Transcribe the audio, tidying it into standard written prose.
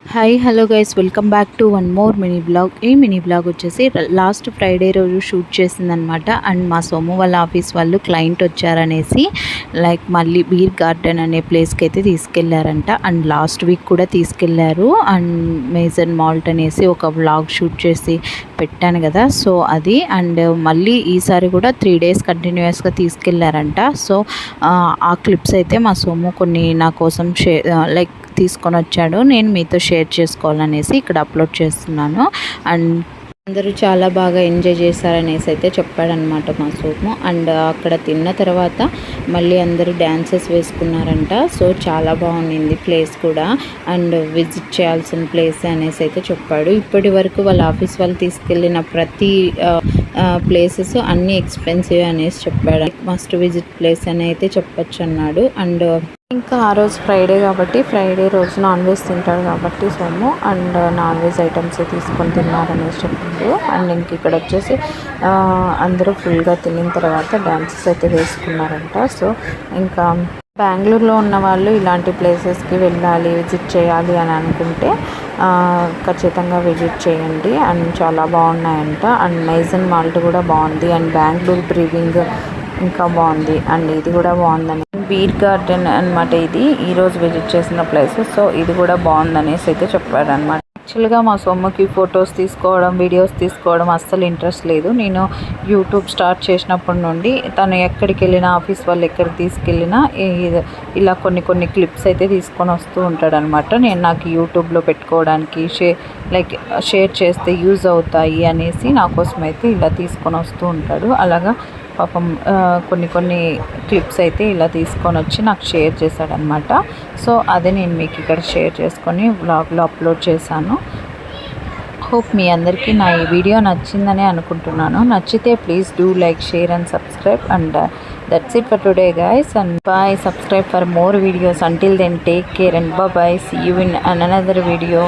Hi hello guys, welcome back to one more mini blog. ఈ mini blog వచ్చేసి last Friday రోజు shoot చేసిందనమాట. And మా సోము వాళ్ళ ఆఫీస్ వాళ్ళు క్లయింట్ వచ్చారనేసి మళ్ళీ బీర్ గార్డెన్ అనే ప్లేస్కి అయితే తీసుకెళ్లారంట. అండ్ లాస్ట్ వీక్ కూడా తీసుకెళ్లారు. అండ్ మేజర్ మాల్ట్ అనేసి ఒక బ్లాగ్ షూట్ చేసి పెట్టాను కదా, సో అది. అండ్ మళ్ళీ ఈసారి కూడా 3 days కంటిన్యూస్గా తీసుకెళ్లారంట. సో ఆ క్లిప్స్ అయితే మా సోము కొన్ని నా కోసం తీసుకొని వచ్చాడు. నేను మీతో షేర్ చేసుకోవాలనేసి ఇక్కడ అప్లోడ్ చేస్తున్నాను. అండ్ అందరూ చాలా బాగా ఎంజాయ్ చేశారనేసి అయితే చెప్పాడనమాట మా సోము. అండ్ అక్కడ తిన్న తర్వాత మళ్ళీ అందరూ డ్యాన్సెస్ వేసుకున్నారంట. సో చాలా బాగుంది ప్లేస్ కూడా. అండ్ విజిట్ చేయాల్సిన ప్లేస్ అనేసి అయితే చెప్పాడు. ఇప్పటి వరకు వాళ్ళ ఆఫీస్ వాళ్ళు తీసుకెళ్ళిన ప్రతి ప్లేసెస్ అన్నీ ఎక్స్పెన్సివ్ అనేసి చెప్పాడు. మస్ట్ విజిట్ ప్లేస్ అని అయితే చెప్పచ్చు అన్నాడు. అండ్ ఇంకా ఆ రోజు ఫ్రైడే కాబట్టి, ఫ్రైడే రోజు నాన్ వెజ్ తింటాడు కాబట్టి Somu, and non veg items తీసుకొని తిన్నారనేసి చెప్పిండు. అండ్ ఇంక ఇక్కడ వచ్చేసి అందరూ ఫుల్గా తినిన తర్వాత డ్యాన్సెస్ అయితే వేసుకున్నారంట. సో ఇంకా బెంగళూరులో ఉన్న వాళ్ళు ఇలాంటి ప్లేసెస్కి వెళ్ళాలి, విజిట్ చేయాలి అని అనుకుంటే ఖచ్చితంగా విజిట్ చేయండి. అండ్ చాలా బాగున్నాయంట. అండ్ మేజర్ మాల్ట్ కూడా బాగుంది. అండ్ బెంగళూరు బ్రీవింగ్ ఇంకా బాగుంది. అండ్ ఇది కూడా బాగుందని, బీర్ గార్డెన్ అనమాట ఇది ఈరోజు విజిట్ చేసిన ప్లేస్. సో ఇది కూడా బాగుందనేసి అయితే చెప్పాడు అనమాట. యాక్చువల్గా మా సొమ్మకి ఫొటోస్ తీసుకోవడం, వీడియోస్ తీసుకోవడం అస్సలు ఇంట్రెస్ట్ లేదు. నేను యూట్యూబ్ స్టార్ట్ చేసినప్పటి నుండి తను ఎక్కడికి వెళ్ళినా, ఆఫీస్ వాళ్ళు ఎక్కడికి తీసుకెళ్ళినా ఇలా కొన్ని క్లిప్స్ అయితే తీసుకొని వస్తూ ఉంటాడనమాట. నేను నాకు యూట్యూబ్లో పెట్టుకోవడానికి షేర్ చేస్తే యూజ్ అవుతాయి అనేసి నా కోసం అయితే ఇలా తీసుకొని వస్తూ ఉంటాడు. అలాగా పాపం కొన్ని క్లిప్స్ అయితే ఇలా తీసుకొని వచ్చి నాకు షేర్ చేశాడనమాట. సో అదే నేను మీకు ఇక్కడ షేర్ చేసుకొని వ్లాగ్లో అప్లోడ్ చేశాను. హోప్ మీ అందరికీ నా ఈ వీడియో నచ్చిందని అనుకుంటున్నాను. నచ్చితే please do like, share and subscribe. And that's it for today guys, and bye. Subscribe for more videos. Until then, take care and bye bye. See you in another video.